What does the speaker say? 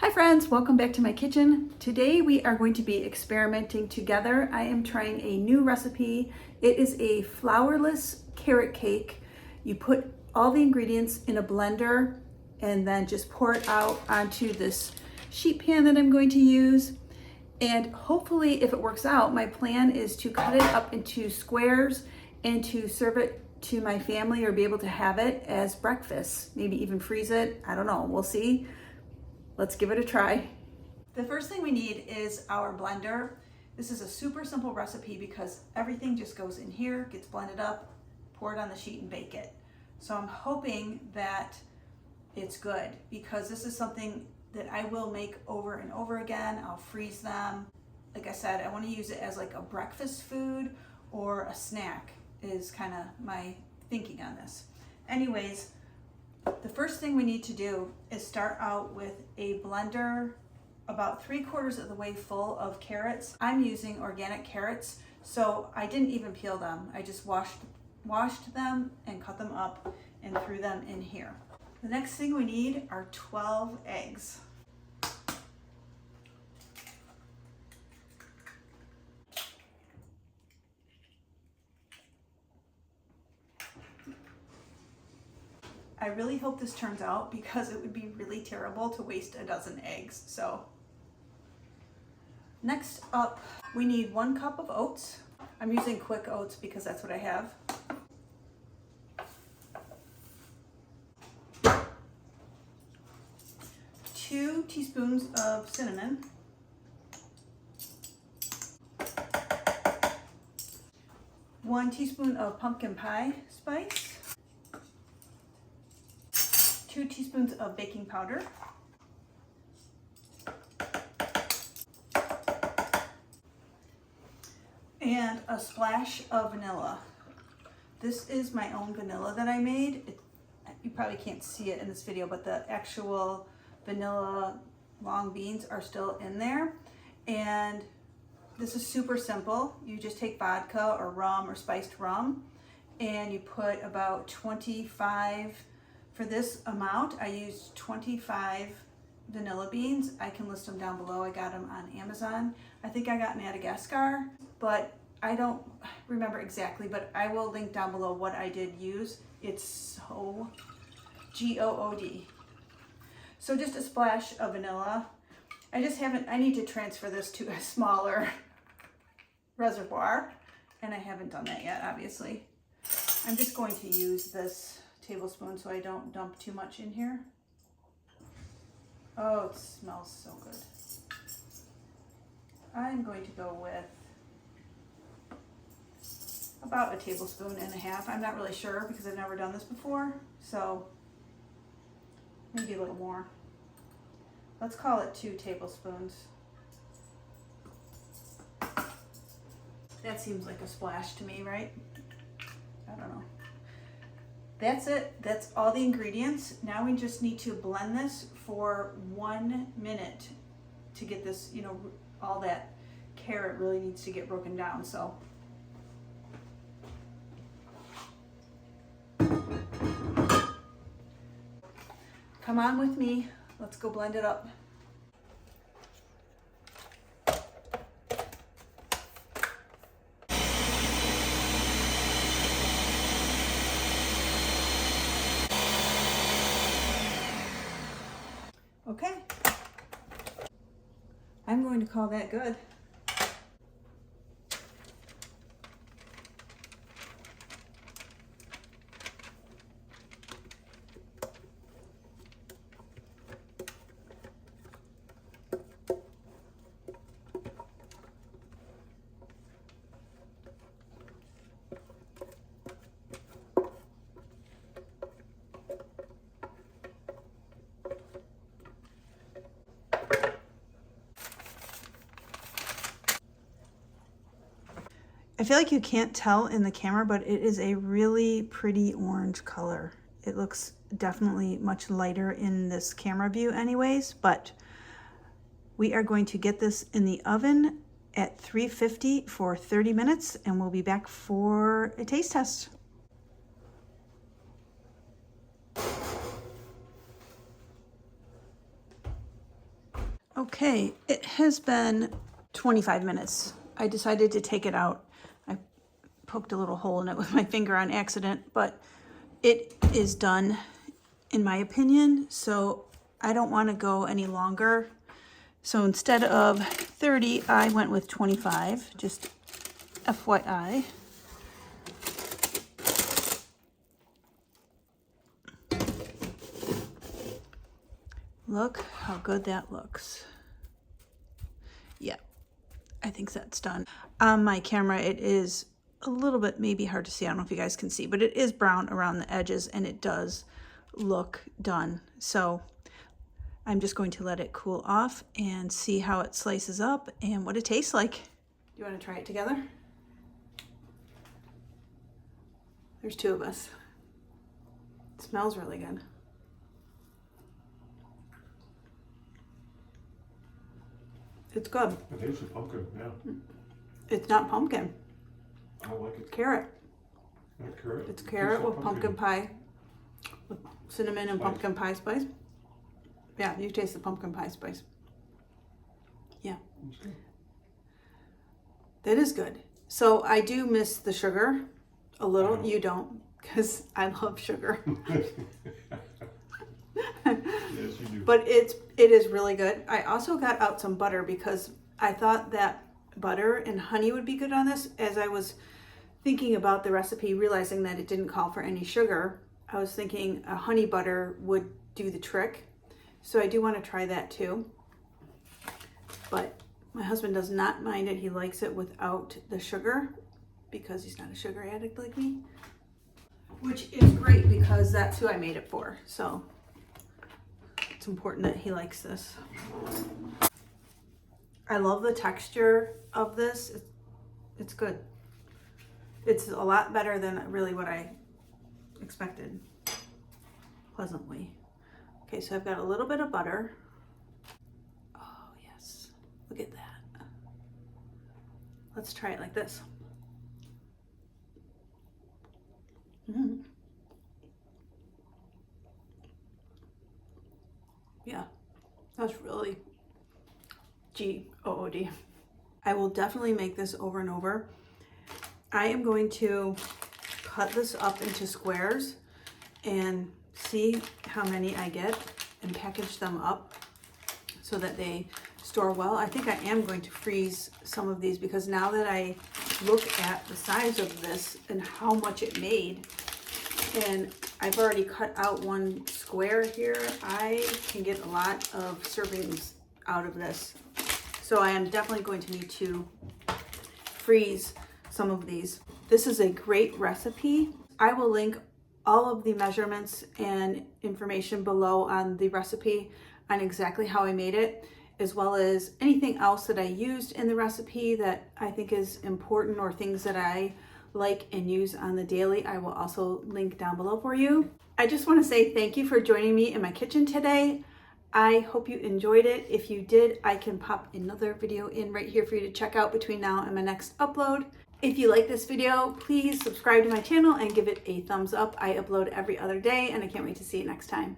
Hi friends, welcome back to my kitchen. Today we are going to be experimenting together. I am trying a new recipe. It is a flourless carrot cake. You put all the ingredients in a blender and then just pour it out onto this sheet pan that I'm going to use. And hopefully, if it works out, my plan is to cut it up into squares and to serve it to my family or be able to have it as breakfast. Maybe even freeze it. I don't know, we'll see. Let's give it a try. The first thing we need is our blender. This is a super simple recipe because everything just goes in here, gets blended up, pour it on the sheet and bake it. So I'm hoping that it's good because this is something that I will make over and over again. I'll freeze them. Like I said, I want to use it as like a breakfast food or a snack is kind of my thinking on this. Anyways, the first thing we need to do is start out with a blender about 3/4 of the way full of carrots. I'm using organic carrots, so I didn't even peel them. I just washed them and cut them up and threw them in here. The next thing we need are 12 eggs. I really hope this turns out because it would be really terrible to waste a dozen eggs. So next up, we need 1 cup of oats. I'm using quick oats because that's what I have. 2 teaspoons of cinnamon. 1 teaspoon of pumpkin pie spice. 2 teaspoons of baking powder. And a splash of vanilla. This is my own vanilla that I made. You probably can't see it in this video, but the actual vanilla long beans are still in there. And this is super simple. You just take vodka or rum or spiced rum and you put about 25. For this amount, I used 25 vanilla beans. I can list them down below. I got them on Amazon. I think I got Madagascar, but I don't remember exactly, but I will link down below what I did use. It's so good. So just a splash of vanilla. I need to transfer this to a smaller reservoir, and I haven't done that yet, obviously. I'm just going to use this tablespoon so I don't dump too much in here. Oh, it smells so good. I'm going to go with about 1.5 tablespoons. I'm not really sure because I've never done this before, so maybe a little more. Let's call it 2 tablespoons. That seems like a splash to me, right? I don't know. That's it. That's all the ingredients. Now we just need to blend this for 1 minute to get this, all that carrot really needs to get broken down. So come on with me. Let's go blend it up. Okay, I'm going to call that good. I feel like you can't tell in the camera, but it is a really pretty orange color. It looks definitely much lighter in this camera view anyways, but we are going to get this in the oven at 350 for 30 minutes and we'll be back for a taste test. Okay, it has been 25 minutes. I decided to take it out. I poked a little hole in it with my finger on accident, but it is done in my opinion, so I don't want to go any longer. So instead of 30, I went with 25, just FYI. Look how good that looks. Yeah, I think that's done. On my camera, it is a little bit maybe hard to see. I don't know if you guys can see, but it is brown around the edges and it does look done. So I'm just going to let it cool off and see how it slices up and what it tastes like. Do you want to try it together? There's two of us. It smells really good. It's good. I think it's pumpkin, yeah. It's not pumpkin. I like it. Carrot. Not carrot. It's carrot with pumpkin pie, with cinnamon and pumpkin pie spice. Yeah, you taste the pumpkin pie spice. Yeah. It's good. That is good. So I do miss the sugar a little. You don't, because I love sugar. Yes, you do. But it is really good. I also got out some butter because I thought that butter and honey would be good on this. As I was thinking about the recipe, realizing that it didn't call for any sugar, I was thinking a honey butter would do the trick. So I do want to try that too. But my husband does not mind it. He likes it without the sugar because he's not a sugar addict like me. Which is great because that's who I made it for. So it's important that he likes this. I love the texture of this. It's good. It's a lot better than really what I expected, pleasantly. Okay, so I've got a little bit of butter. Oh yes, look at that. Let's try it like this. Yeah, that's really G-O-O-D. I will definitely make this over and over. I am going to cut this up into squares and see how many I get and package them up so that they store well. I think I am going to freeze some of these because now that I look at the size of this and how much it made, and I've already cut out one square here, I can get a lot of servings out of this. So I am definitely going to need to freeze some of these. This is a great recipe. I will link all of the measurements and information below on the recipe on exactly how I made it, as well as anything else that I used in the recipe that I think is important or things that I like and use on the daily. I will also link down below for you. I just want to say thank you for joining me in my kitchen today. I hope you enjoyed it. If you did, I can pop another video in right here for you to check out between now and my next upload. If you like this video, please subscribe to my channel and give it a thumbs up. I upload every other day and I can't wait to see you next time.